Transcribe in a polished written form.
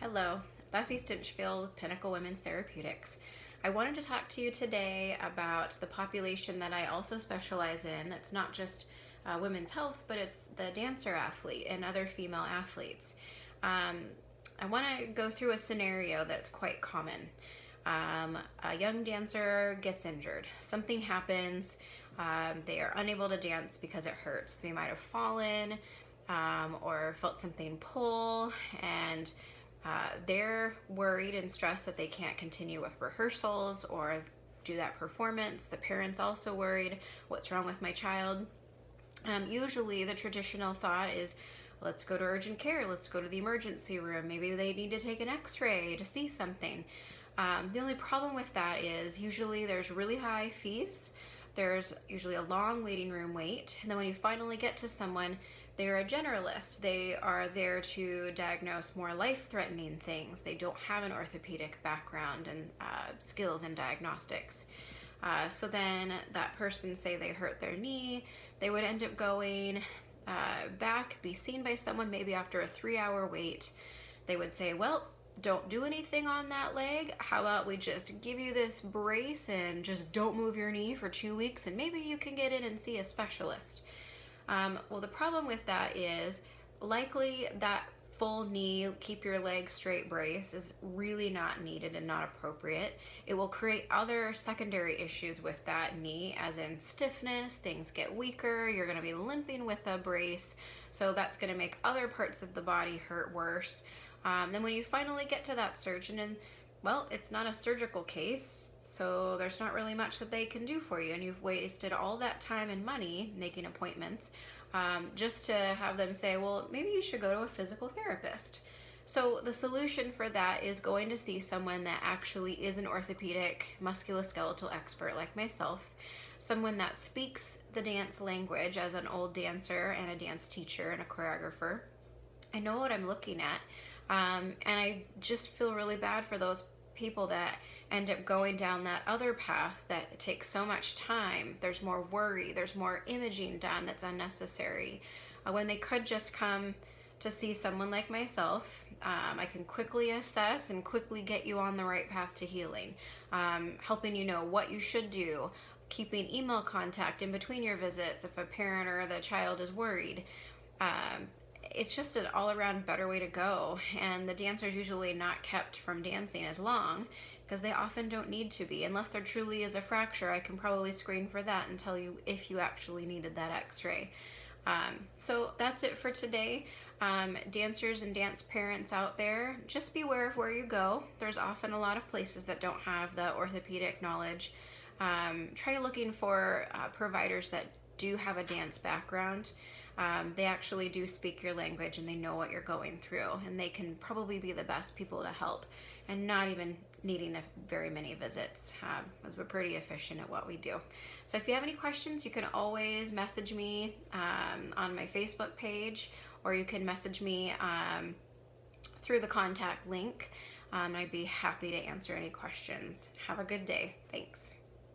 Hello, Buffy Stinchfield, Pinnacle Women's Therapeutics. I wanted to talk to you today about the population that I also specialize in. That's not just women's health, but it's the dancer athlete and other female athletes. I want to go through a scenario that's quite common. A young dancer gets injured. Something happens. They are unable to dance because it hurts. They might have fallen or felt something pull, and they're worried and stressed that they can't continue with rehearsals or do that performance. The parents also worried, what's wrong with my child? Usually the traditional thought is, let's go to urgent care, let's go to the emergency room, maybe they need to take an x-ray to see something. The only problem with that is usually there's really high fees, there's usually a long waiting room wait, and then when you finally get to someone, they're a generalist. They are there to diagnose more life-threatening things. They don't have an orthopedic background and skills in diagnostics. So then that person, say they hurt their knee, they would end up going back, be seen by someone maybe after a 3-hour wait. They would say, well, don't do anything on that leg. How about we just give you this brace and just don't move your knee for 2 weeks and maybe you can get in and see a specialist. Well, the problem with that is likely that full knee, keep your leg straight brace is really not needed and not appropriate. It will create other secondary issues with that knee, as in stiffness, things get weaker, you're going to be limping with a brace, so that's going to make other parts of the body hurt worse. Then when you finally get to that surgeon, and well, it's not a surgical case, so there's not really much that they can do for you, and you've wasted all that time and money making appointments just to have them say, well, maybe you should go to a physical therapist. So the solution for that is going to see someone that actually is an orthopedic musculoskeletal expert like myself, someone that speaks the dance language as an old dancer and a dance teacher and a choreographer. I know what I'm looking at, and I just feel really bad for those people that end up going down that other path that takes so much time. There's more worry, there's more imaging done that's unnecessary. When they could just come to see someone like myself, I can quickly assess and quickly get you on the right path to healing, helping you know what you should do, keeping email contact in between your visits if a parent or the child is worried. It's just an all-around better way to go, and the dancer's usually not kept from dancing as long because they often don't need to be. Unless there truly is a fracture, I can probably screen for that and tell you if you actually needed that x-ray. So that's it for today. Dancers and dance parents out there, just beware of where you go. There's often a lot of places that don't have the orthopedic knowledge. Try looking for providers that do have a dance background. They actually do speak your language and they know what you're going through, and they can probably be the best people to help and not even needing very many visits, because we're pretty efficient at what we do. So if you have any questions, you can always message me on my Facebook page, or you can message me through the contact link. I'd be happy to answer any questions. Have a good day. Thanks.